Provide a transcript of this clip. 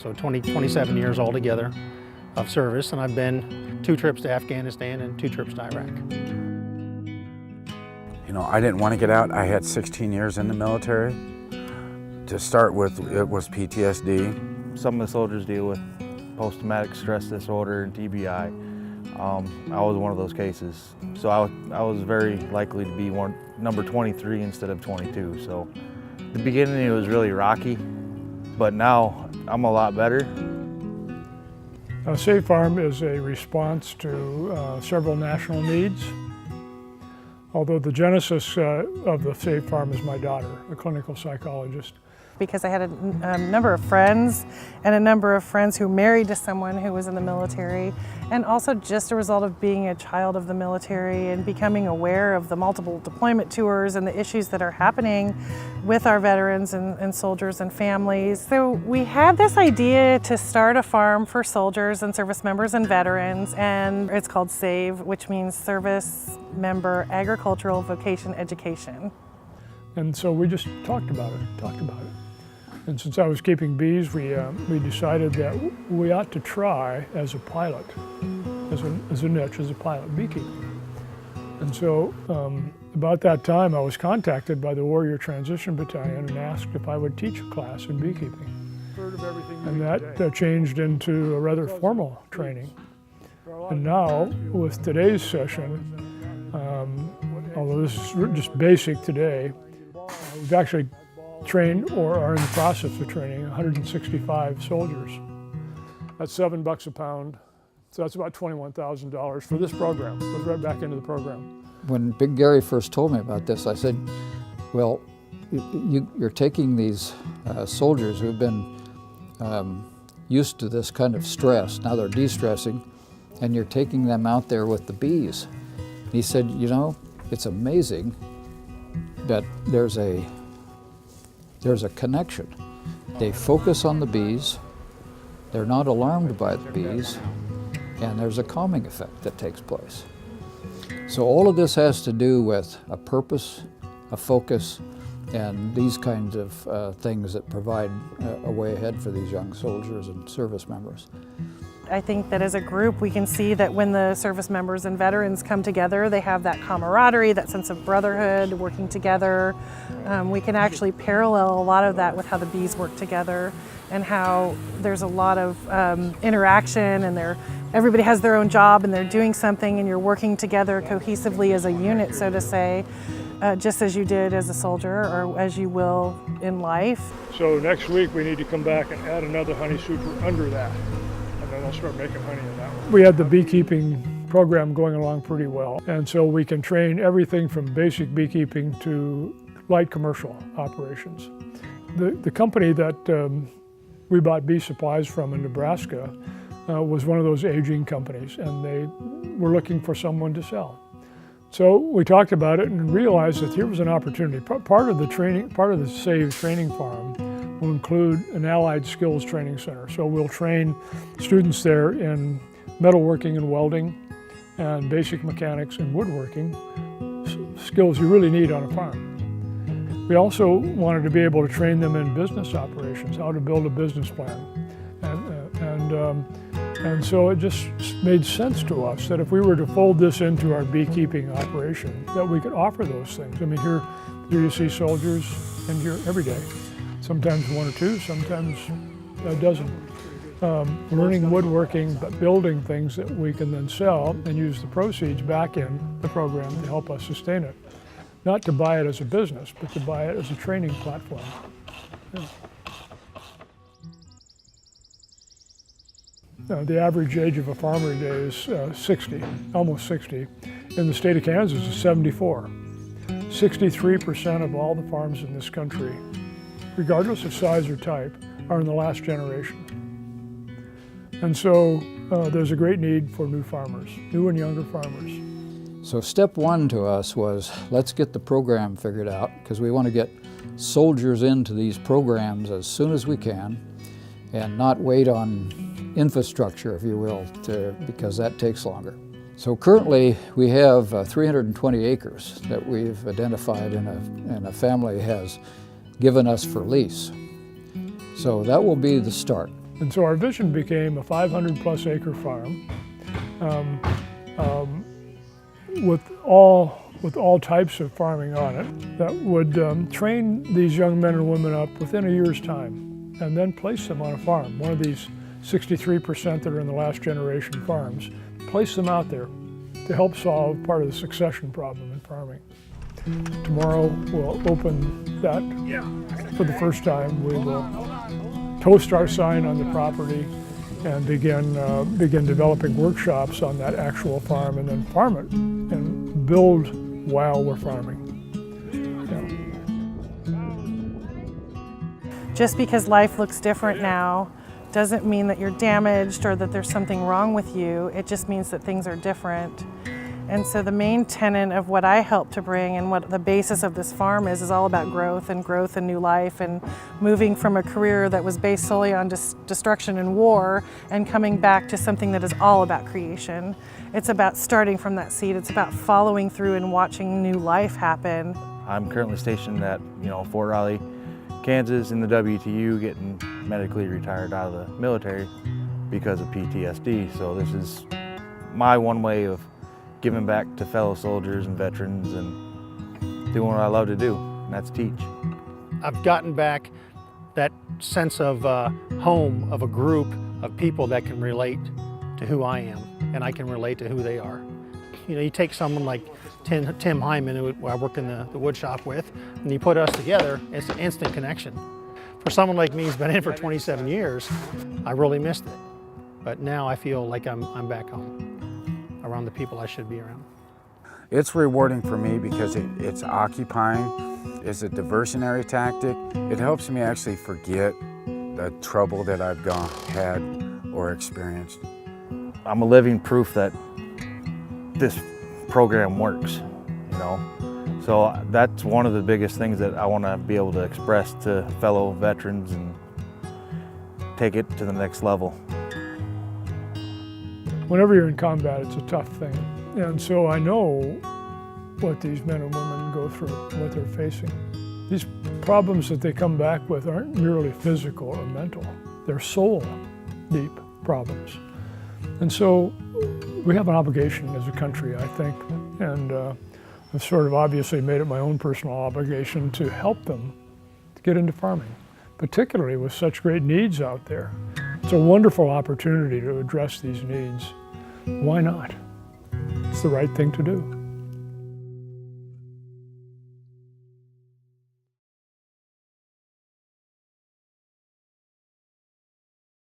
So 27 years altogether of service, and I've been 2 trips to Afghanistan and 2 trips to Iraq. You know, I didn't want to get out. I had 16 years in the military. To start with, it was PTSD. Some of the soldiers deal with post-traumatic stress disorder and TBI. I was one of those cases. So I was very likely to be number 23 instead of 22. So the beginning it was really rocky, but now I'm a lot better. Save Farm is a response to several national needs. Although the genesis of the Save Farm is my daughter, a clinical psychologist. Because I had a number of friends and a number of friends who married to someone who was in the military, and also just a result of being a child of the military and becoming aware of the multiple deployment tours and the issues that are happening with our veterans and soldiers and families. So we had this idea to start a farm for soldiers and service members and veterans, and it's called SAVE, which means Service Member Agricultural Vocation Education. And so we just talked about it. And since I was keeping bees, we decided that we ought to try as a pilot, as a niche, as a pilot beekeeping. And so about that time, I was contacted by the Warrior Transition Battalion and asked if I would teach a class in beekeeping. And that changed into a rather formal training. And now, with today's session, although this is just basic today, we've actually trained or are in the process of training 165 soldiers. That's $7 a pound, so that's about $21,000 for this program. It goes right back into the program. When Big Gary first told me about this, I said, well, you're taking these soldiers who've been used to this kind of stress, now they're de-stressing, and you're taking them out there with the bees. He said, you know, it's amazing that there's a connection. They focus on the bees, they're not alarmed by the bees, and there's a calming effect that takes place. So all of this has to do with a purpose, a focus, and these kinds of things that provide a way ahead for these young soldiers and service members. I think that as a group we can see that when the service members and veterans come together, they have that camaraderie, that sense of brotherhood, working together. We can actually parallel a lot of that with how the bees work together and how there's a lot of interaction, and everybody has their own job and they're doing something, and you're working together cohesively as a unit, so to say, just as you did as a soldier or as you will in life. So next week we need to come back and add another honey super under that. And then I'll start making honey in that one. We had the beekeeping program going along pretty well. And so we can train everything from basic beekeeping to light commercial operations. The company that we bought bee supplies from in Nebraska was one of those aging companies, and they were looking for someone to sell. So we talked about it and realized that here was an opportunity. Part of the SAVE training farm will include an allied skills training center. So we'll train students there in metalworking and welding and basic mechanics and woodworking, skills you really need on a farm. We also wanted to be able to train them in business operations, how to build a business plan. And so it just made sense to us that if we were to fold this into our beekeeping operation, that we could offer those things. I mean, here you see soldiers in here every day. Sometimes 1 or 2, sometimes a dozen. Learning woodworking, but building things that we can then sell and use the proceeds back in the program to help us sustain it. Not to buy it as a business, but to buy it as a training platform. Yeah. The average age of a farmer today is 60, almost 60. In the state of Kansas, it's 74. 63% of all the farms in this country, regardless of size or type, are in the last generation. And so there's a great need for new farmers, new and younger farmers. So step one to us was, let's get the program figured out, because we want to get soldiers into these programs as soon as we can and not wait on infrastructure, if you will, because that takes longer. So currently we have 320 acres that we've identified and a family has given us for lease. So that will be the start. And so our vision became a 500+ acre farm with all types of farming on it that would train these young men and women up within a year's time and then place them on a farm. One of these 63% that are in the last generation farms, place them out there to help solve part of the succession problem in farming. Tomorrow we'll open that for the first time. We will post our sign on the property and begin developing workshops on that actual farm, and then farm it and build while we're farming. Yeah. Just because life looks different now doesn't mean that you're damaged or that there's something wrong with you. It just means that things are different. And so the main tenet of what I help to bring and what the basis of this farm is all about growth and new life, and moving from a career that was based solely on destruction and war and coming back to something that is all about creation. It's about starting from that seed. It's about following through and watching new life happen. I'm currently stationed at Fort Riley, Kansas in the WTU, getting medically retired out of the military because of PTSD. So this is my one way of giving back to fellow soldiers and veterans and doing what I love to do, and that's teach. I've gotten back that sense of home, of a group of people that can relate to who I am, and I can relate to who they are. You take someone like Tim Hyman, who I work in the wood shop with, and you put us together, it's an instant connection. For someone like me who's been in for 27 years, I really missed it. But now I feel like I'm back home, around the people I should be around. It's rewarding for me because it's occupying, it's a diversionary tactic. It helps me actually forget the trouble that I've had or experienced. I'm a living proof that this program works, So that's one of the biggest things that I want to be able to express to fellow veterans and take it to the next level. Whenever you're in combat, it's a tough thing. And so I know what these men and women go through, what they're facing. These problems that they come back with aren't merely physical or mental. They're soul-deep problems. And so we have an obligation as a country, I think, and I've sort of obviously made it my own personal obligation to help them to get into farming, particularly with such great needs out there. It's a wonderful opportunity to address these needs. Why not? It's the right thing to do.